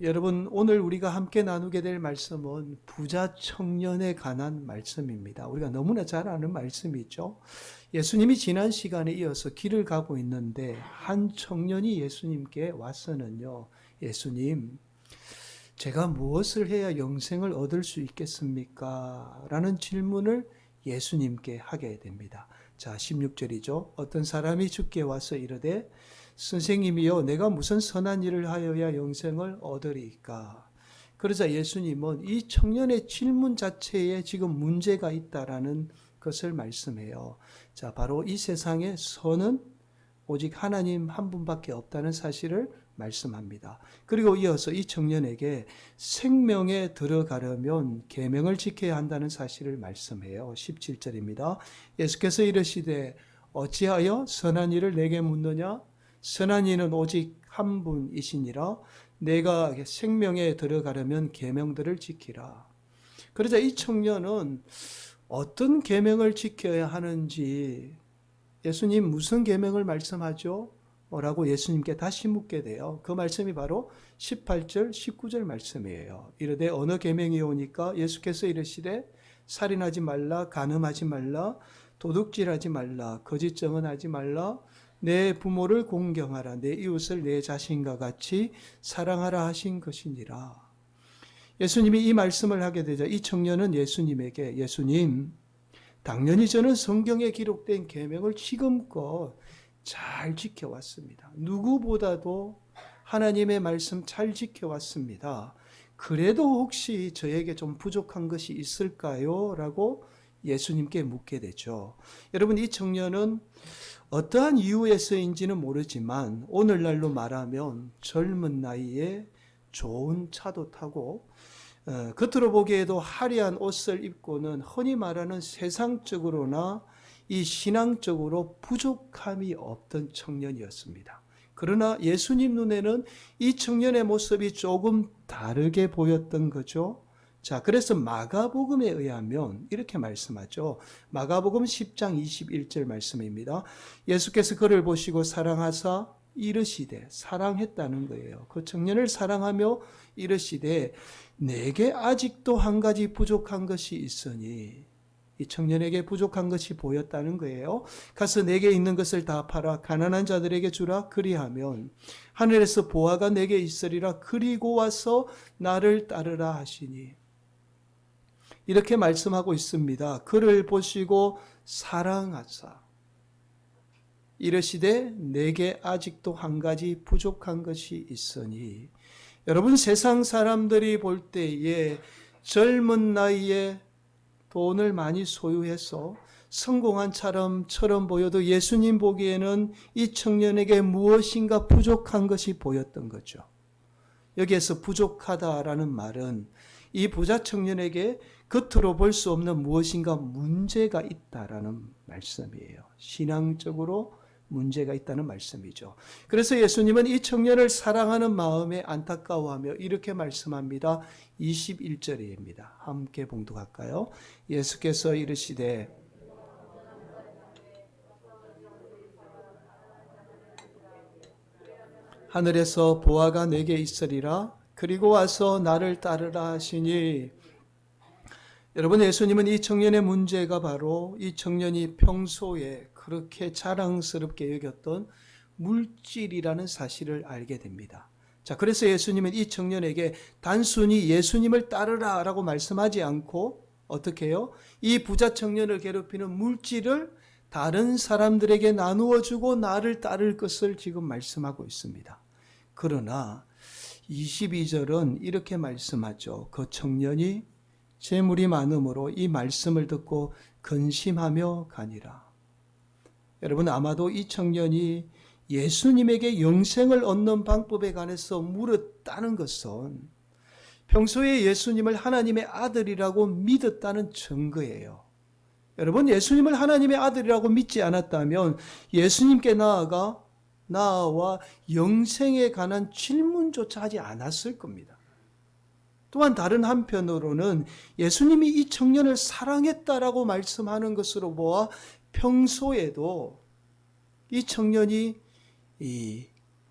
여러분, 오늘 우리가 함께 나누게 될 말씀은 부자 청년에 관한 말씀입니다. 우리가 너무나 잘 아는 말씀이죠. 예수님이 지난 시간에 이어서 길을 가고 있는데 한 청년이 예수님께 와서는요, 예수님, 제가 무엇을 해야 영생을 얻을 수 있겠습니까? 라는 질문을 예수님께 하게 됩니다. 자, 16절이죠. 어떤 사람이 주께 와서 이르되 선생님이여, 내가 무슨 선한 일을 하여야 영생을 얻으리까? 그러자 예수님은 이 청년의 질문 자체에 지금 문제가 있다라는 것을 말씀해요. 자, 바로 이 세상에 선은 오직 하나님 한 분밖에 없다는 사실을 말씀합니다. 그리고 이어서 이 청년에게 생명에 들어가려면 계명을 지켜야 한다는 사실을 말씀해요. 17절입니다. 예수께서 이르시되 어찌하여 선한 일을 내게 묻느냐? 선한 이는 오직 한 분이시니라. 내가 생명에 들어가려면 계명들을 지키라. 그러자 이 청년은 어떤 계명을 지켜야 하는지, 예수님 무슨 계명을 말씀하죠? 라고 예수님께 다시 묻게 돼요. 그 말씀이 바로 18절, 19절 말씀이에요. 이르되 어느 계명이 오니까 예수께서 이르시되 살인하지 말라, 간음하지 말라, 도둑질하지 말라, 거짓 증언하지 말라, 내 부모를 공경하라, 내 이웃을 내 자신과 같이 사랑하라 하신 것이니라. 예수님이 이 말씀을 하게 되자 이 청년은 예수님에게, 예수님, 당연히 저는 성경에 기록된 계명을 지금껏 잘 지켜왔습니다. 누구보다도 하나님의 말씀 잘 지켜왔습니다. 그래도 혹시 저에게 좀 부족한 것이 있을까요? 라고 예수님께 묻게 되죠. 여러분, 이 청년은 어떠한 이유에서인지는 모르지만 오늘날로 말하면 젊은 나이에 좋은 차도 타고 겉으로 보기에도 화려한 옷을 입고는 흔히 말하는 세상적으로나 이 신앙적으로 부족함이 없던 청년이었습니다. 그러나 예수님 눈에는 이 청년의 모습이 조금 다르게 보였던 거죠. 자, 그래서 마가복음에 의하면 이렇게 말씀하죠. 마가복음 10장 21절 말씀입니다. 예수께서 그를 보시고 사랑하사 이르시되, 사랑했다는 거예요. 그 청년을 사랑하며 이르시되 내게 아직도 한 가지 부족한 것이 있으니, 이 청년에게 부족한 것이 보였다는 거예요. 가서 내게 있는 것을 다 팔아 가난한 자들에게 주라. 그리하면 하늘에서 보화가 내게 있으리라. 그리고 와서 나를 따르라 하시니, 이렇게 말씀하고 있습니다. 그를 보시고 사랑하사 이르시되 내게 아직도 한 가지 부족한 것이 있으니. 여러분, 세상 사람들이 볼 때에 젊은 나이에 돈을 많이 소유해서 성공한 처럼 보여도 예수님 보기에는 이 청년에게 무엇인가 부족한 것이 보였던 거죠. 여기에서 부족하다라는 말은 이 부자 청년에게 겉으로 볼 수 없는 무엇인가 문제가 있다라는 말씀이에요. 신앙적으로 문제가 있다는 말씀이죠. 그래서 예수님은 이 청년을 사랑하는 마음에 안타까워하며 이렇게 말씀합니다. 21절입니다. 함께 봉독할까요? 예수께서 이르시되 하늘에서 보화가 내게 있으리라. 그리고 와서 나를 따르라 하시니. 여러분, 예수님은 이 청년의 문제가 바로 이 청년이 평소에 그렇게 자랑스럽게 여겼던 물질이라는 사실을 알게 됩니다. 자, 그래서 예수님은 이 청년에게 단순히 예수님을 따르라 라고 말씀하지 않고 어떻게 해요? 이 부자 청년을 괴롭히는 물질을 다른 사람들에게 나누어 주고 나를 따를 것을 지금 말씀하고 있습니다. 그러나 22절은 이렇게 말씀하죠. 그 청년이 재물이 많음으로 이 말씀을 듣고 근심하며 가니라. 여러분, 아마도 이 청년이 예수님에게 영생을 얻는 방법에 관해서 물었다는 것은 평소에 예수님을 하나님의 아들이라고 믿었다는 증거예요. 여러분, 예수님을 하나님의 아들이라고 믿지 않았다면 예수님께 나아와 영생에 관한 질문조차 하지 않았을 겁니다. 또한 다른 한편으로는 예수님이 이 청년을 사랑했다라고 말씀하는 것으로 보아 평소에도 이 청년이 이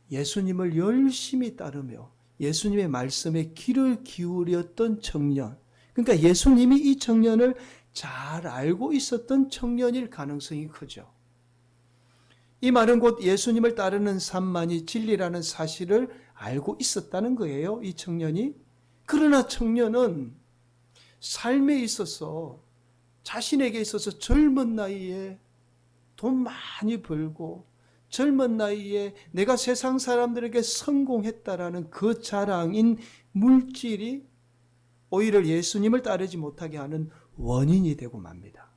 예수님을 열심히 따르며 예수님의 말씀에 귀를 기울였던 청년, 그러니까 예수님이 이 청년을 잘 알고 있었던 청년일 가능성이 크죠. 이 말은 곧 예수님을 따르는 삶만이 진리라는 사실을 알고 있었다는 거예요, 이 청년이. 그러나 청년은 삶에 있어서, 자신에게 있어서 젊은 나이에 돈 많이 벌고 젊은 나이에 내가 세상 사람들에게 성공했다라는 그 자랑인 물질이 오히려 예수님을 따르지 못하게 하는 원인이 되고 맙니다.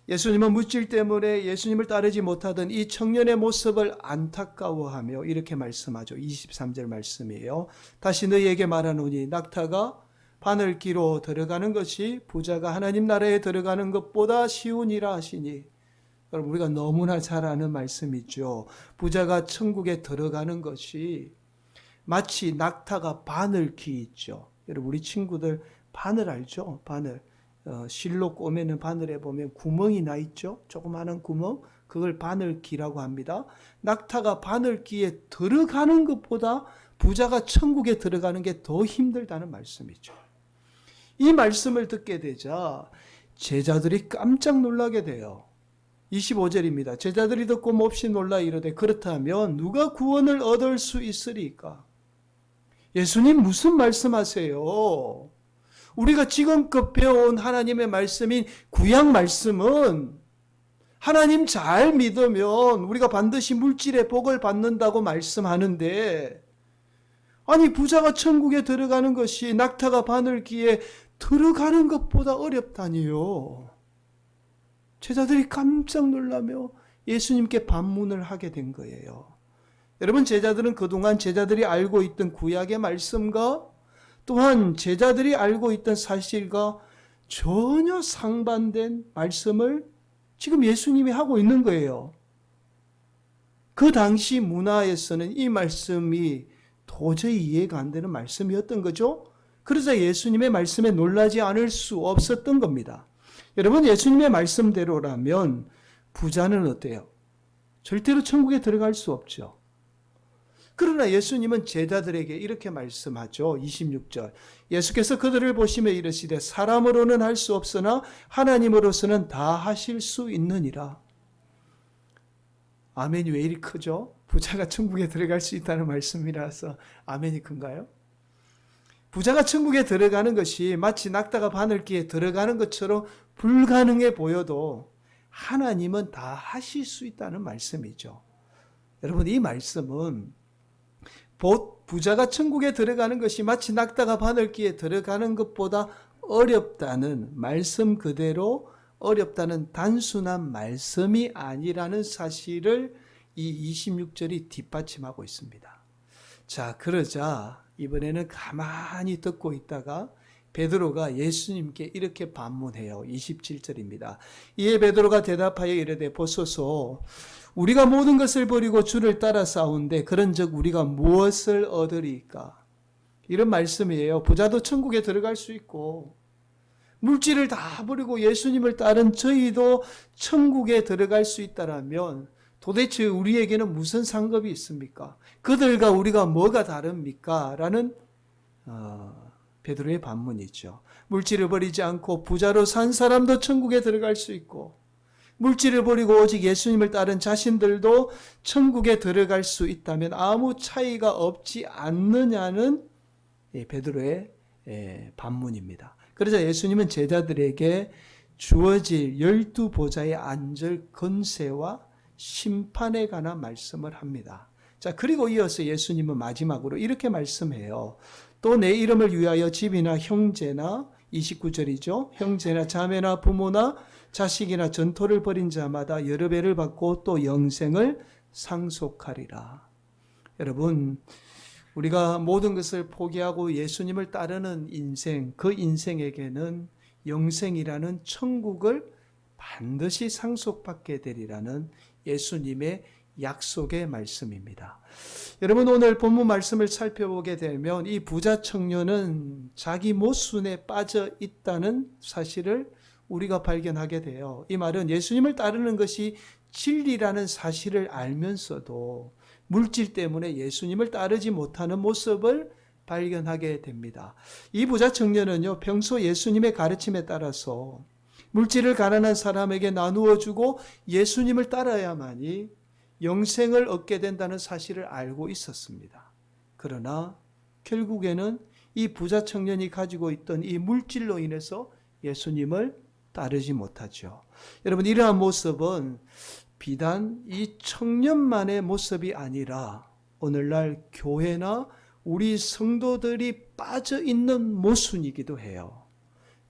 예수님은 물질 때문에 예수님을 따르지 못하던 이 청년의 모습을 안타까워하며 이렇게 말씀하죠. 23절 말씀이에요. 다시 너희에게 말하노니 낙타가 바늘기로 들어가는 것이 부자가 하나님 나라에 들어가는 것보다 쉬우니라 하시니. 여러분, 우리가 너무나 잘 아는 말씀이죠. 부자가 천국에 들어가는 것이 마치 낙타가 바늘귀 있죠. 여러분, 우리 친구들 바늘 알죠? 바늘. 실로 꼬매는 바늘에 보면 구멍이 나 있죠? 조그마한 구멍. 그걸 바늘귀라고 합니다. 낙타가 바늘귀에 들어가는 것보다 부자가 천국에 들어가는 게 더 힘들다는 말씀이죠. 이 말씀을 듣게 되자 제자들이 깜짝 놀라게 돼요. 25절입니다. 제자들이 듣고 몹시 놀라 이르되 그렇다면 누가 구원을 얻을 수 있으리까? 예수님 무슨 말씀하세요? 우리가 지금껏 배워온 하나님의 말씀인 구약 말씀은 하나님 잘 믿으면 우리가 반드시 물질의 복을 받는다고 말씀하는데, 아니 부자가 천국에 들어가는 것이 낙타가 바늘귀에 들어가는 것보다 어렵다니요. 제자들이 깜짝 놀라며 예수님께 반문을 하게 된 거예요. 여러분, 제자들은 그동안 제자들이 알고 있던 구약의 말씀과 또한 제자들이 알고 있던 사실과 전혀 상반된 말씀을 지금 예수님이 하고 있는 거예요. 그 당시 문화에서는 이 말씀이 도저히 이해가 안 되는 말씀이었던 거죠. 그러자 예수님의 말씀에 놀라지 않을 수 없었던 겁니다. 여러분, 예수님의 말씀대로라면 부자는 어때요? 절대로 천국에 들어갈 수 없죠. 그러나 예수님은 제자들에게 이렇게 말씀하죠. 26절. 예수께서 그들을 보시며 이르시되 사람으로는 할 수 없으나 하나님으로서는 다 하실 수 있느니라. 아멘이 왜 이리 크죠? 부자가 천국에 들어갈 수 있다는 말씀이라서 아멘이 큰가요? 부자가 천국에 들어가는 것이 마치 낙타가 바늘귀에 들어가는 것처럼 불가능해 보여도 하나님은 다 하실 수 있다는 말씀이죠. 여러분, 이 말씀은 부자가 천국에 들어가는 것이 마치 낙타가 바늘귀에 들어가는 것보다 어렵다는 말씀 그대로 어렵다는 단순한 말씀이 아니라는 사실을 이 26절이 뒷받침하고 있습니다. 자, 그러자 이번에는 가만히 듣고 있다가 베드로가 예수님께 이렇게 반문해요. 27절입니다. 이에 베드로가 대답하여 이르되 보소서 우리가 모든 것을 버리고 주를 따라 싸운데 그런즉 우리가 무엇을 얻으리까? 이런 말씀이에요. 부자도 천국에 들어갈 수 있고 물질을 다 버리고 예수님을 따른 저희도 천국에 들어갈 수 있다라면 도대체 우리에게는 무슨 상급이 있습니까? 그들과 우리가 뭐가 다릅니까? 라는 베드로의 반문이죠. 물질을 버리지 않고 부자로 산 사람도 천국에 들어갈 수 있고 물질을 버리고 오직 예수님을 따른 자신들도 천국에 들어갈 수 있다면 아무 차이가 없지 않느냐는 베드로의 반문입니다. 그러자 예수님은 제자들에게 주어질 12보좌의 안절 권세와 심판에 관한 말씀을 합니다. 자, 그리고 이어서 예수님은 마지막으로 이렇게 말씀해요. 또 내 이름을 위하여 집이나 형제나 29절이죠. 형제나 자매나 부모나 자식이나 전토를 벌인 자마다 여러 배를 받고 또 영생을 상속하리라. 여러분, 우리가 모든 것을 포기하고 예수님을 따르는 인생, 그 인생에게는 영생이라는 천국을 반드시 상속받게 되리라는 예수님의 약속의 말씀입니다. 여러분, 오늘 본문 말씀을 살펴보게 되면 이 부자 청년은 자기 모순에 빠져 있다는 사실을 우리가 발견하게 돼요. 이 말은 예수님을 따르는 것이 진리라는 사실을 알면서도 물질 때문에 예수님을 따르지 못하는 모습을 발견하게 됩니다. 이 부자 청년은요, 평소 예수님의 가르침에 따라서 물질을 가난한 사람에게 나누어 주고 예수님을 따라야만이 영생을 얻게 된다는 사실을 알고 있었습니다. 그러나 결국에는 이 부자 청년이 가지고 있던 이 물질로 인해서 예수님을 따르지 못하죠. 여러분, 이러한 모습은 비단 이 청년만의 모습이 아니라 오늘날 교회나 우리 성도들이 빠져 있는 모순이기도 해요.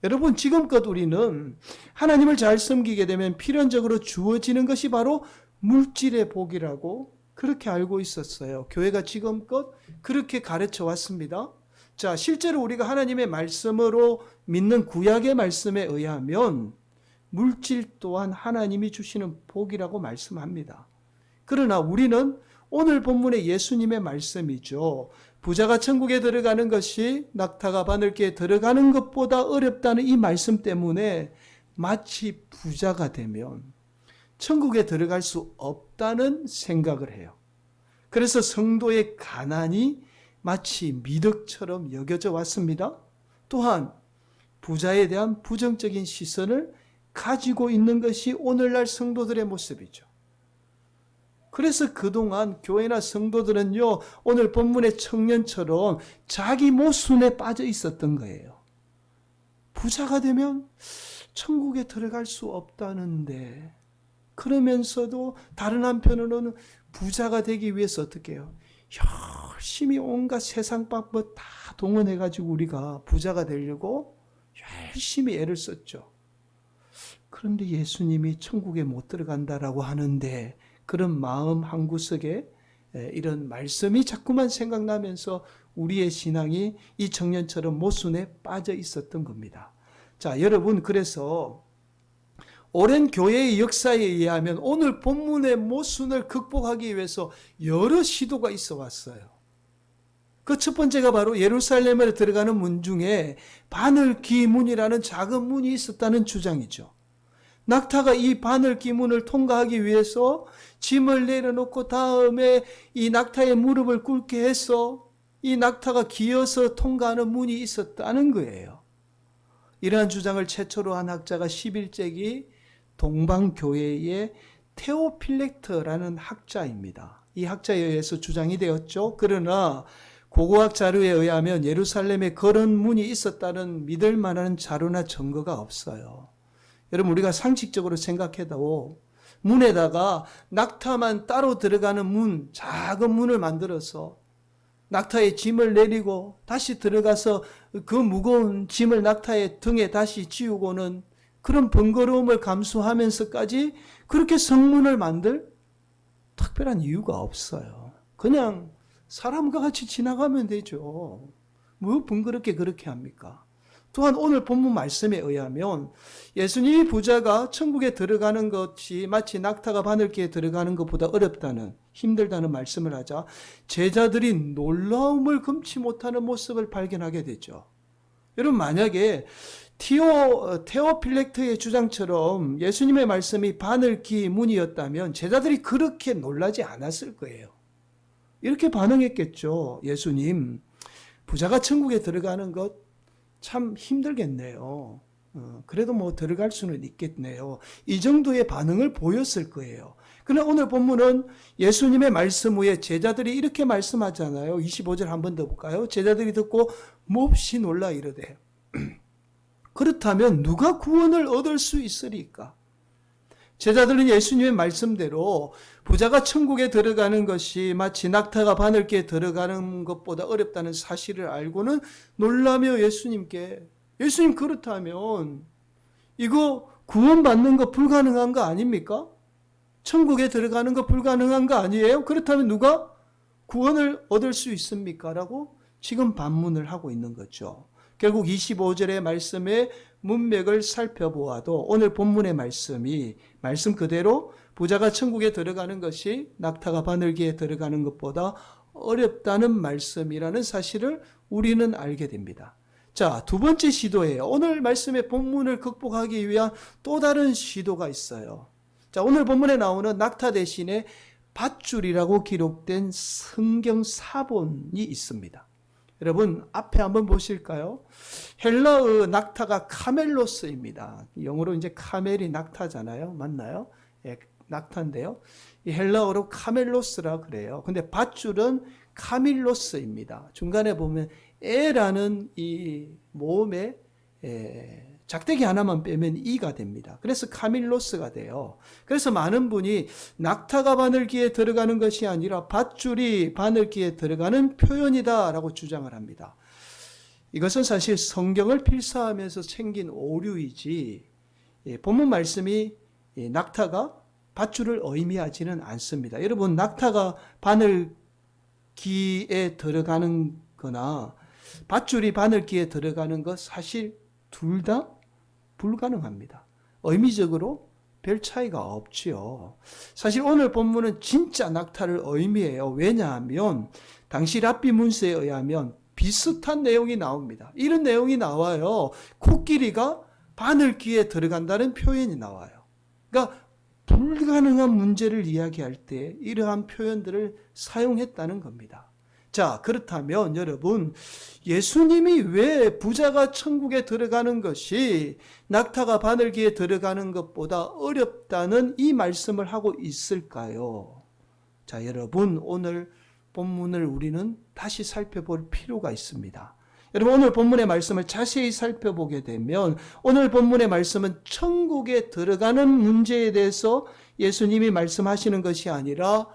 여러분, 지금껏 우리는 하나님을 잘 섬기게 되면 필연적으로 주어지는 것이 바로 물질의 복이라고 그렇게 알고 있었어요. 교회가 지금껏 그렇게 가르쳐 왔습니다. 자, 실제로 우리가 하나님의 말씀으로 믿는 구약의 말씀에 의하면 물질 또한 하나님이 주시는 복이라고 말씀합니다. 그러나 우리는 오늘 본문의 예수님의 말씀이죠. 부자가 천국에 들어가는 것이 낙타가 바늘기에 들어가는 것보다 어렵다는 이 말씀 때문에 마치 부자가 되면 천국에 들어갈 수 없다는 생각을 해요. 그래서 성도의 가난이 마치 미덕처럼 여겨져 왔습니다. 또한 부자에 대한 부정적인 시선을 가지고 있는 것이 오늘날 성도들의 모습이죠. 그래서 그동안 교회나 성도들은요, 오늘 본문의 청년처럼 자기 모순에 빠져 있었던 거예요. 부자가 되면 천국에 들어갈 수 없다는데, 그러면서도 다른 한편으로는 부자가 되기 위해서 어떻게 해요? 열심히 온갖 세상 방법 다 동원해가지고 우리가 부자가 되려고 열심히 애를 썼죠. 그런데 예수님이 천국에 못 들어간다라고 하는데 그런 마음 한구석에 이런 말씀이 자꾸만 생각나면서 우리의 신앙이 이 청년처럼 모순에 빠져 있었던 겁니다. 자, 여러분, 그래서 오랜 교회의 역사에 의하면 오늘 본문의 모순을 극복하기 위해서 여러 시도가 있어 왔어요. 그 첫 번째가 바로 예루살렘에 들어가는 문 중에 바늘기 문이라는 작은 문이 있었다는 주장이죠. 낙타가 이 바늘기 문을 통과하기 위해서 짐을 내려놓고 다음에 이 낙타의 무릎을 꿇게 해서 이 낙타가 기어서 통과하는 문이 있었다는 거예요. 이러한 주장을 최초로 한 학자가 11세기 동방교회의 테오필렉트라는 학자입니다. 이 학자에 의해서 주장이 되었죠. 그러나 고고학 자료에 의하면 예루살렘에 그런 문이 있었다는 믿을 만한 자료나 증거가 없어요. 여러분, 우리가 상식적으로 생각해도 문에다가 낙타만 따로 들어가는 문, 작은 문을 만들어서 낙타의 짐을 내리고 다시 들어가서 그 무거운 짐을 낙타의 등에 다시 지우고는 그런 번거로움을 감수하면서까지 그렇게 성문을 만들 특별한 이유가 없어요. 그냥 사람과 같이 지나가면 되죠. 뭐 번거롭게 그렇게 합니까? 또한 오늘 본문 말씀에 의하면 예수님이 부자가 천국에 들어가는 것이 마치 낙타가 바늘기에 들어가는 것보다 어렵다는, 힘들다는 말씀을 하자 제자들이 놀라움을 금치 못하는 모습을 발견하게 되죠. 여러분, 만약에 테오필렉트의 주장처럼 예수님의 말씀이 바늘기 문이었다면 제자들이 그렇게 놀라지 않았을 거예요. 이렇게 반응했겠죠. 예수님, 부자가 천국에 들어가는 것 참 힘들겠네요. 그래도 뭐 들어갈 수는 있겠네요. 이 정도의 반응을 보였을 거예요. 그러나 오늘 본문은 예수님의 말씀 후에 제자들이 이렇게 말씀하잖아요. 25절 한 번 더 볼까요? 제자들이 듣고 몹시 놀라 이르되 그렇다면 누가 구원을 얻을 수 있으리까? 제자들은 예수님의 말씀대로 부자가 천국에 들어가는 것이 마치 낙타가 바늘기에 들어가는 것보다 어렵다는 사실을 알고는 놀라며 예수님께, 예수님, 그렇다면 이거 구원받는 거 불가능한 거 아닙니까? 천국에 들어가는 거 불가능한 거 아니에요? 그렇다면 누가 구원을 얻을 수 있습니까? 라고 지금 반문을 하고 있는 거죠. 결국 25절의 말씀의 문맥을 살펴보아도 오늘 본문의 말씀이 말씀 그대로 부자가 천국에 들어가는 것이 낙타가 바늘기에 들어가는 것보다 어렵다는 말씀이라는 사실을 우리는 알게 됩니다. 자, 두 번째 시도예요. 오늘 말씀의 본문을 극복하기 위한 또 다른 시도가 있어요. 자, 오늘 본문에 나오는 낙타 대신에 밧줄이라고 기록된 성경 사본이 있습니다. 여러분 앞에 한번 보실까요? 헬라어 낙타가 카멜로스입니다. 영어로 이제 카멜이 낙타잖아요. 맞나요? 예, 낙타인데요. 이 헬라어로 카멜로스라 그래요. 근데 밧줄은 카밀로스입니다. 중간에 보면 에라는 이 모음에 작대기 하나만 빼면 이가 됩니다. 그래서 카밀로스가 돼요. 그래서 많은 분이 낙타가 바늘기에 들어가는 것이 아니라 밧줄이 바늘기에 들어가는 표현이다라고 주장을 합니다. 이것은 사실 성경을 필사하면서 생긴 오류이지 본문 말씀이 낙타가 밧줄을 의미하지는 않습니다. 여러분 낙타가 바늘기에 들어가는 거나 밧줄이 바늘기에 들어가는 것 사실 둘 다 불가능합니다. 의미적으로 별 차이가 없지요. 사실 오늘 본문은 진짜 낙타를 의미해요. 왜냐하면 당시 랍비 문서에 의하면 비슷한 내용이 나옵니다. 이런 내용이 나와요. 코끼리가 바늘귀에 들어간다는 표현이 나와요. 그러니까 불가능한 문제를 이야기할 때 이러한 표현들을 사용했다는 겁니다. 자, 그렇다면 여러분, 예수님이 왜 부자가 천국에 들어가는 것이 낙타가 바늘기에 들어가는 것보다 어렵다는 이 말씀을 하고 있을까요? 자, 여러분, 오늘 본문을 우리는 다시 살펴볼 필요가 있습니다. 여러분, 오늘 본문의 말씀을 자세히 살펴보게 되면 오늘 본문의 말씀은 천국에 들어가는 문제에 대해서 예수님이 말씀하시는 것이 아니라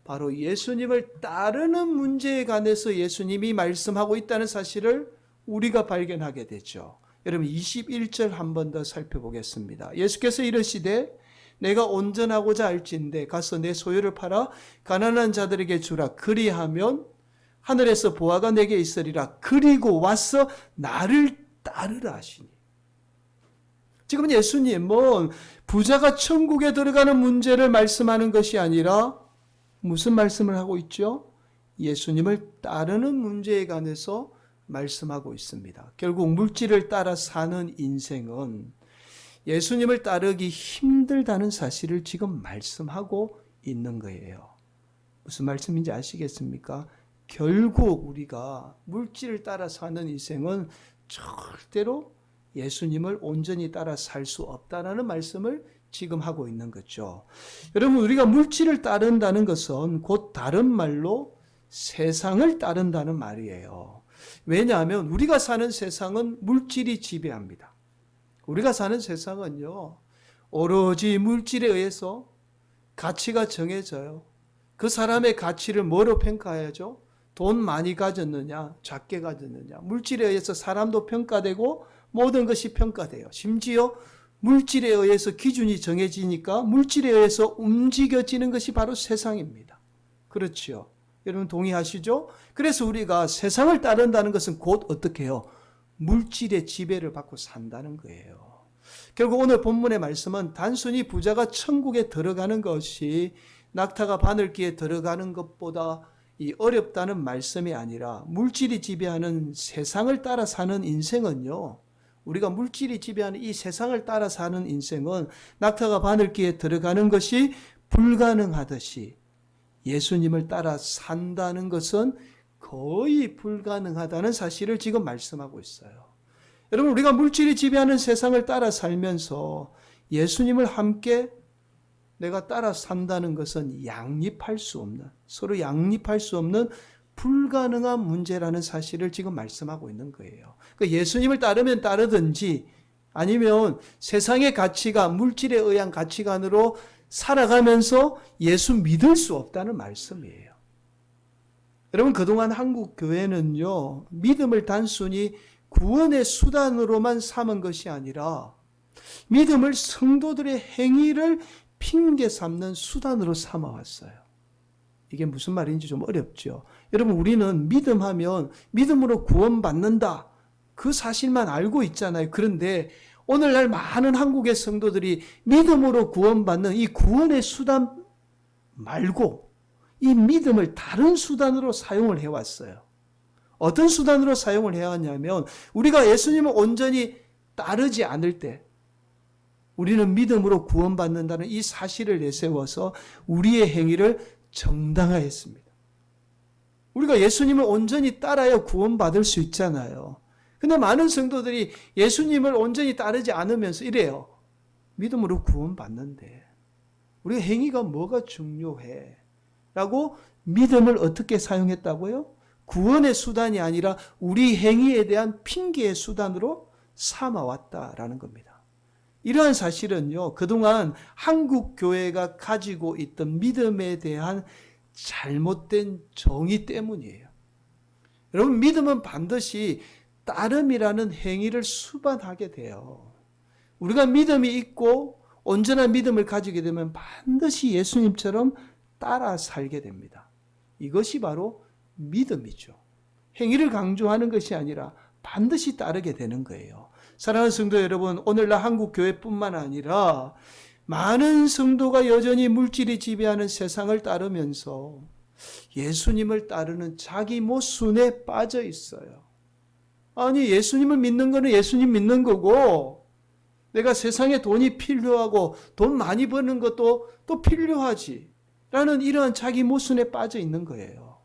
바로 예수님을 따르는 문제에 관해서 예수님이 말씀하고 있다는 사실을 우리가 발견하게 되죠. 여러분 21절 한 번 더 살펴보겠습니다. 예수께서 이르시되 내가 온전하고자 할진대 가서 내 소유를 팔아 가난한 자들에게 주라. 그리하면 하늘에서 보화가 내게 있으리라. 그리고 와서 나를 따르라 하시니. 지금 예수님은 부자가 천국에 들어가는 문제를 말씀하는 것이 아니라 무슨 말씀을 하고 있죠? 예수님을 따르는 문제에 관해서 말씀하고 있습니다. 결국 물질을 따라 사는 인생은 예수님을 따르기 힘들다는 사실을 지금 말씀하고 있는 거예요. 무슨 말씀인지 아시겠습니까? 결국 우리가 물질을 따라 사는 인생은 절대로 예수님을 온전히 따라 살 수 없다는 말씀을 지금 하고 있는 거죠. 여러분, 우리가 물질을 따른다는 것은 곧 다른 말로 세상을 따른다는 말이에요. 왜냐하면 우리가 사는 세상은 물질이 지배합니다. 우리가 사는 세상은요, 오로지 물질에 의해서 가치가 정해져요. 그 사람의 가치를 뭐로 평가해야죠? 돈 많이 가졌느냐, 작게 가졌느냐. 물질에 의해서 사람도 평가되고 모든 것이 평가돼요. 심지어 물질에 의해서 기준이 정해지니까 물질에 의해서 움직여지는 것이 바로 세상입니다. 그렇죠? 여러분 동의하시죠? 그래서 우리가 세상을 따른다는 것은 곧 어떻게 해요? 물질의 지배를 받고 산다는 거예요. 결국 오늘 본문의 말씀은 단순히 부자가 천국에 들어가는 것이 낙타가 바늘기에 들어가는 것보다 이 어렵다는 말씀이 아니라 물질이 지배하는 세상을 따라 사는 인생은요, 우리가 물질이 지배하는 이 세상을 따라 사는 인생은 낙타가 바늘기에 들어가는 것이 불가능하듯이 예수님을 따라 산다는 것은 거의 불가능하다는 사실을 지금 말씀하고 있어요. 여러분, 우리가 물질이 지배하는 세상을 따라 살면서 예수님을 함께 내가 따라 산다는 것은 양립할 수 없는, 서로 양립할 수 없는 불가능한 문제라는 사실을 지금 말씀하고 있는 거예요. 그러니까 예수님을 따르면 따르든지 아니면 세상의 가치가 물질에 의한 가치관으로 살아가면서 예수 믿을 수 없다는 말씀이에요. 여러분, 그동안 한국 교회는요, 믿음을 단순히 구원의 수단으로만 삼은 것이 아니라 믿음을 성도들의 행위를 핑계 삼는 수단으로 삼아왔어요. 이게 무슨 말인지 좀 어렵죠. 여러분, 우리는 믿음하면 믿음으로 구원받는다, 그 사실만 알고 있잖아요. 그런데 오늘날 많은 한국의 성도들이 믿음으로 구원받는 이 구원의 수단 말고 이 믿음을 다른 수단으로 사용을 해왔어요. 어떤 수단으로 사용을 해왔냐면, 우리가 예수님을 온전히 따르지 않을 때 우리는 믿음으로 구원받는다는 이 사실을 내세워서 우리의 행위를 정당화했습니다. 우리가 예수님을 온전히 따라야 구원받을 수 있잖아요. 근데 많은 성도들이 예수님을 온전히 따르지 않으면서 이래요. 믿음으로 구원받는데 우리가 행위가 뭐가 중요해? 라고 믿음을 어떻게 사용했다고요? 구원의 수단이 아니라 우리 행위에 대한 핑계의 수단으로 삼아왔다라는 겁니다. 이러한 사실은요, 그동안 한국 교회가 가지고 있던 믿음에 대한 잘못된 정의 때문이에요. 여러분, 믿음은 반드시 따름이라는 행위를 수반하게 돼요. 우리가 믿음이 있고 온전한 믿음을 가지게 되면 반드시 예수님처럼 따라 살게 됩니다. 이것이 바로 믿음이죠. 행위를 강조하는 것이 아니라 반드시 따르게 되는 거예요. 사랑하는 성도 여러분, 오늘날 한국 교회뿐만 아니라 많은 성도가 여전히 물질이 지배하는 세상을 따르면서 예수님을 따르는 자기 모순에 빠져 있어요. 아니, 예수님을 믿는 거는 예수님 믿는 거고, 내가 세상에 돈이 필요하고 돈 많이 버는 것도 또 필요하지 라는 이러한 자기 모순에 빠져 있는 거예요.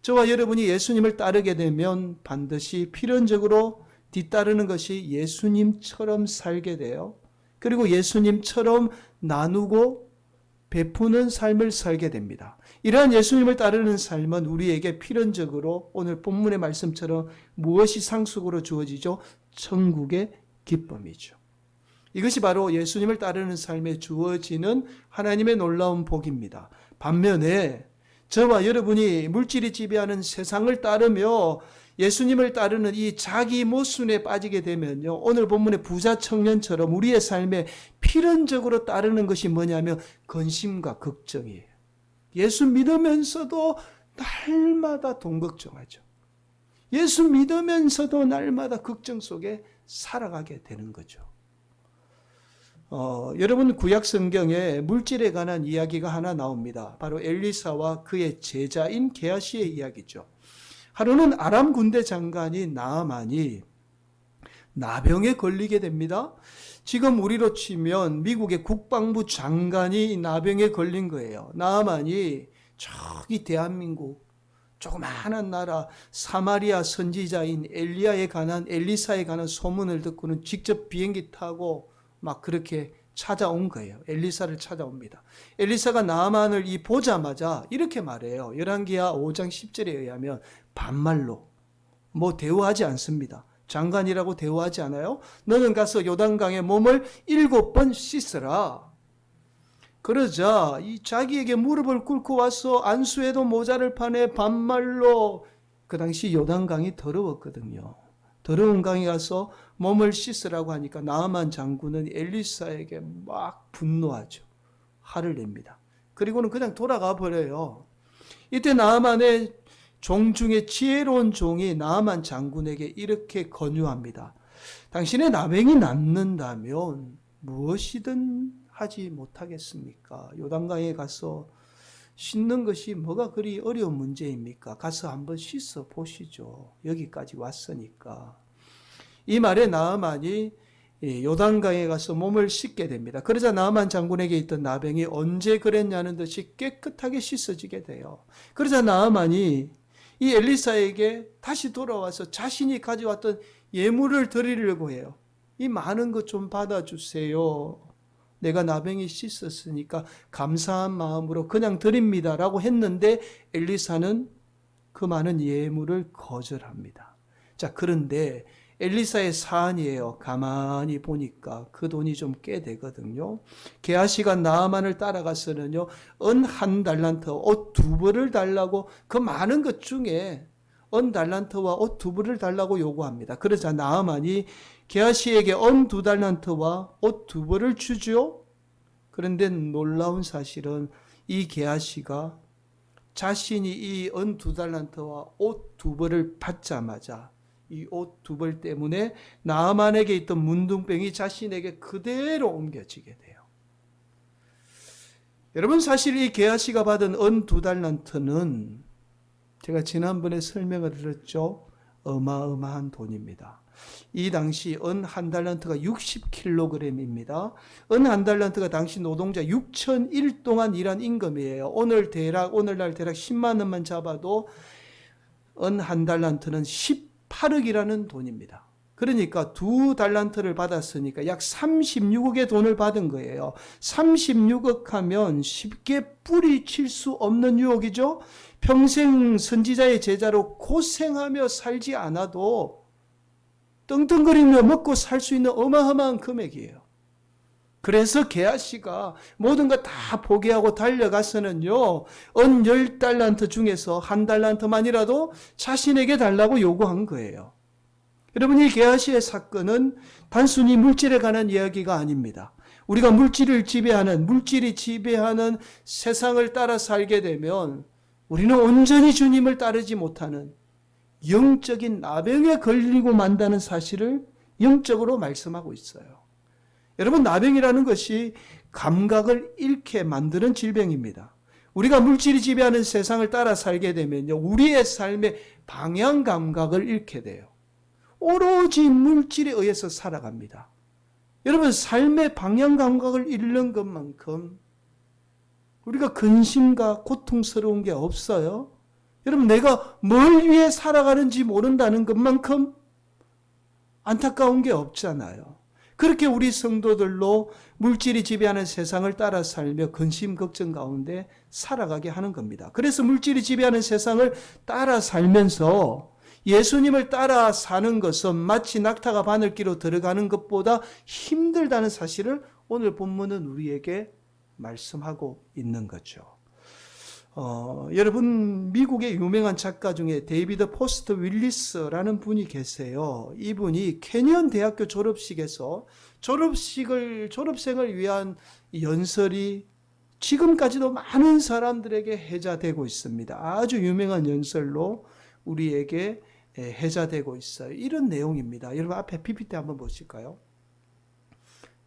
저와 여러분이 예수님을 따르게 되면 반드시 필연적으로 뒤따르는 것이 예수님처럼 살게 돼요. 그리고 예수님처럼 나누고 베푸는 삶을 살게 됩니다. 이러한 예수님을 따르는 삶은 우리에게 필연적으로 오늘 본문의 말씀처럼 무엇이 상속으로 주어지죠? 천국의 기쁨이죠. 이것이 바로 예수님을 따르는 삶에 주어지는 하나님의 놀라운 복입니다. 반면에 저와 여러분이 물질이 지배하는 세상을 따르며 예수님을 따르는 이 자기 모순에 빠지게 되면요, 오늘 본문의 부자 청년처럼 우리의 삶에 필연적으로 따르는 것이 뭐냐면 근심과 걱정이에요. 예수 믿으면서도 날마다 돈 걱정하죠. 예수 믿으면서도 날마다 걱정 속에 살아가게 되는 거죠. 여러분, 구약 성경에 물질에 관한 이야기가 하나 나옵니다. 바로 엘리사와 그의 제자인 게하시의 이야기죠. 하루는 아람 군대 장관인 나아만이 나병에 걸리게 됩니다. 지금 우리로 치면 미국의 국방부 장관이 나병에 걸린 거예요. 나아만이 저기 대한민국 조그마한 나라 사마리아 선지자인 엘리사에 관한 소문을 듣고는 직접 비행기 타고 막 그렇게 찾아온 거예요. 엘리사를 찾아옵니다. 엘리사가 나아만을 보자마자 이렇게 말해요. 열왕기하 5장 10절에 의하면 반말로 뭐 대우하지 않습니다. 장관이라고 대우하지 않아요. 너는 가서 요단강에 몸을 7번 씻으라. 그러자 자기에게 무릎을 꿇고 와서 안수해도 모자를 파네 반말로. 그 당시 요단강이 더러웠거든요. 더러운 강에 가서 몸을 씻으라고 하니까 나아만 장군은 엘리사에게 막 분노하죠. 화를 냅니다. 그리고는 그냥 돌아가 버려요. 이때 나아만의 종 중에 지혜로운 종이 나아만 장군에게 이렇게 권유합니다. 당신의 나병이 낫는다면 무엇이든 하지 못하겠습니까? 요단강에 가서 씻는 것이 뭐가 그리 어려운 문제입니까? 가서 한번 씻어 보시죠. 여기까지 왔으니까. 이 말에 나아만이 요단강에 가서 몸을 씻게 됩니다. 그러자 나아만 장군에게 있던 나병이 언제 그랬냐는 듯이 깨끗하게 씻어지게 돼요. 그러자 나아만이 이 엘리사에게 다시 돌아와서 자신이 가져왔던 예물을 드리려고 해요. 이 많은 것 좀 받아주세요. 내가 나병이 씻었으니까 감사한 마음으로 그냥 드립니다라고 했는데 엘리사는 그 많은 예물을 거절합니다. 자, 그런데 엘리사의 사안이에요. 가만히 보니까 그 돈이 좀 꽤 되거든요. 게하시가 나아만을 따라가서는요, 은 1달란트, 옷 2벌을 달라고 그 많은 것 중에 은 달란트와 옷 2벌을 달라고 요구합니다. 그러자 나아만이 게하시에게 은 2달란트와 옷 2벌을 주죠. 그런데 놀라운 사실은 이 게하시가 자신이 이 은 2달란트와 옷 2벌을 받자마자 이 옷 2벌 때문에 나아만에게 있던 문둥병이 자신에게 그대로 옮겨지게 돼요. 여러분, 사실 이 게하시가 받은 은 2달란트는 제가 지난번에 설명을 드렸죠. 어마어마한 돈입니다. 이 당시 은 한 달란트가 60kg입니다. 은 한 달란트가 당시 노동자 6,001 동안 일한 임금이에요. 오늘날 대략 10만 원만 잡아도 은 한 달란트는 18억이라는 돈입니다. 그러니까 2달란트를 받았으니까 약 36억의 돈을 받은 거예요. 36억 하면 쉽게 뿌리칠 수 없는 유혹이죠. 평생 선지자의 제자로 고생하며 살지 않아도 떵떵거리며 먹고 살 수 있는 어마어마한 금액이에요. 그래서 게하시가 모든 거 다 포기하고 달려가서는요, 은 10달란트 중에서 한 달란트만이라도 자신에게 달라고 요구한 거예요. 여러분, 이 게하시의 사건은 단순히 물질에 관한 이야기가 아닙니다. 우리가 물질이 지배하는 세상을 따라 살게 되면 우리는 온전히 주님을 따르지 못하는 영적인 나병에 걸리고 만다는 사실을 영적으로 말씀하고 있어요. 여러분, 나병이라는 것이 감각을 잃게 만드는 질병입니다. 우리가 물질이 지배하는 세상을 따라 살게 되면요, 우리의 삶의 방향 감각을 잃게 돼요. 오로지 물질에 의해서 살아갑니다. 여러분, 삶의 방향 감각을 잃는 것만큼 우리가 근심과 고통스러운 게 없어요. 여러분, 내가 뭘 위해 살아가는지 모른다는 것만큼 안타까운 게 없잖아요. 그렇게 우리 성도들로 물질이 지배하는 세상을 따라 살며 근심 걱정 가운데 살아가게 하는 겁니다. 그래서 물질이 지배하는 세상을 따라 살면서 예수님을 따라 사는 것은 마치 낙타가 바늘기로 들어가는 것보다 힘들다는 사실을 오늘 본문은 우리에게 말씀하고 있는 거죠. 여러분, 미국의 유명한 작가 중에 데이비드 포스터 윌리스라는 분이 계세요. 이분이 캐니언 대학교 졸업식에서 졸업생을 위한 연설이 지금까지도 많은 사람들에게 해자되고 있습니다. 아주 유명한 연설로 우리에게 해자되고 있어요. 이런 내용입니다. 여러분, 앞에 PPT 한번 보실까요?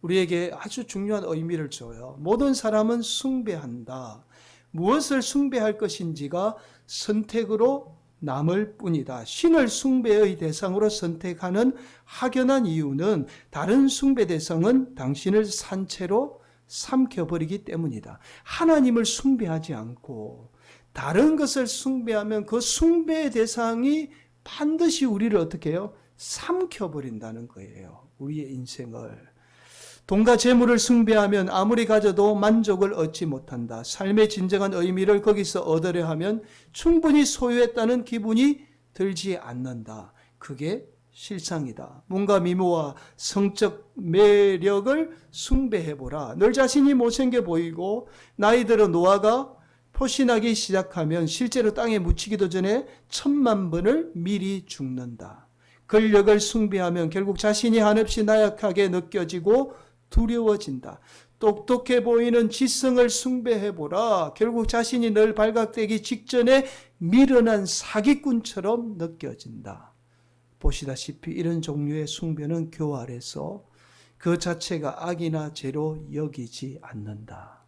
우리에게 아주 중요한 의미를 줘요. 모든 사람은 숭배한다. 무엇을 숭배할 것인지가 선택으로 남을 뿐이다. 신을 숭배의 대상으로 선택하는 확연한 이유는 다른 숭배 대상은 당신을 산채로 삼켜버리기 때문이다. 하나님을 숭배하지 않고 다른 것을 숭배하면 그 숭배의 대상이 반드시 우리를 어떻게 해요? 삼켜버린다는 거예요. 우리의 인생을. 돈과 재물을 숭배하면 아무리 가져도 만족을 얻지 못한다. 삶의 진정한 의미를 거기서 얻으려 하면 충분히 소유했다는 기분이 들지 않는다. 그게 실상이다. 몸과 미모와 성적 매력을 숭배해보라. 널 자신이 못생겨 보이고 나이 들어 노화가 포신하기 시작하면 실제로 땅에 묻히기도 전에 1000만 번을 미리 죽는다. 권력을 숭배하면 결국 자신이 한없이 나약하게 느껴지고 두려워진다. 똑똑해 보이는 지성을 숭배해보라. 결국 자신이 늘 발각되기 직전에 미련한 사기꾼처럼 느껴진다. 보시다시피 이런 종류의 숭배는 교활해서 그 자체가 악이나 죄로 여기지 않는다.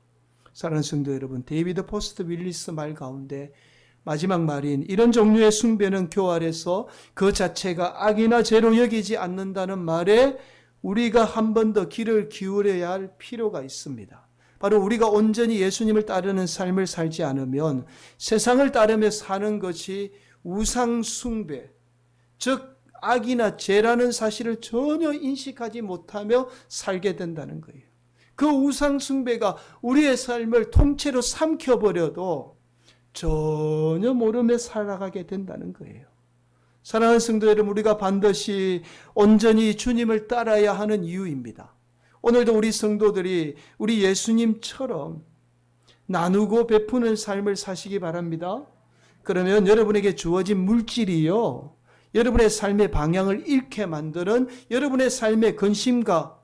사랑하는 성도 여러분, 데이비드 포스터 윌리스 말 가운데 마지막 말인 이런 종류의 숭배는 교활해서 그 자체가 악이나 죄로 여기지 않는다는 말에 우리가 한 번 더 귀를 기울여야 할 필요가 있습니다. 바로 우리가 온전히 예수님을 따르는 삶을 살지 않으면 세상을 따르며 사는 것이 우상 숭배, 즉 악이나 죄라는 사실을 전혀 인식하지 못하며 살게 된다는 거예요. 그 우상 숭배가 우리의 삶을 통째로 삼켜버려도 전혀 모르며 살아가게 된다는 거예요. 사랑하는 성도 여러분, 우리가 반드시 온전히 주님을 따라야 하는 이유입니다. 오늘도 우리 성도들이 우리 예수님처럼 나누고 베푸는 삶을 사시기 바랍니다. 그러면 여러분에게 주어진 물질이요, 여러분의 삶의 방향을 잃게 만드는 여러분의 삶의 근심과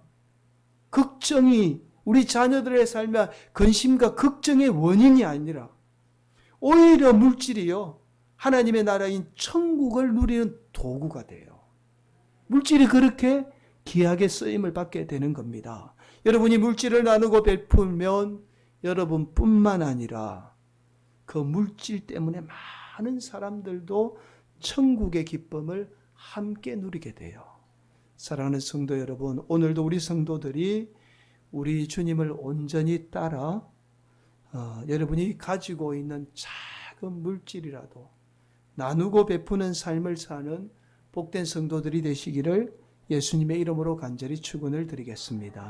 걱정이 우리 자녀들의 삶의 근심과 걱정의 원인이 아니라 오히려 물질이요, 하나님의 나라인 천국을 누리는 도구가 돼요. 물질이 그렇게 귀하게 쓰임을 받게 되는 겁니다. 여러분이 물질을 나누고 베풀면 여러분뿐만 아니라 그 물질 때문에 많은 사람들도 천국의 기쁨을 함께 누리게 돼요. 사랑하는 성도 여러분, 오늘도 우리 성도들이 우리 주님을 온전히 따라 여러분이 가지고 있는 작은 물질이라도 나누고 베푸는 삶을 사는 복된 성도들이 되시기를 예수님의 이름으로 간절히 축원을 드리겠습니다.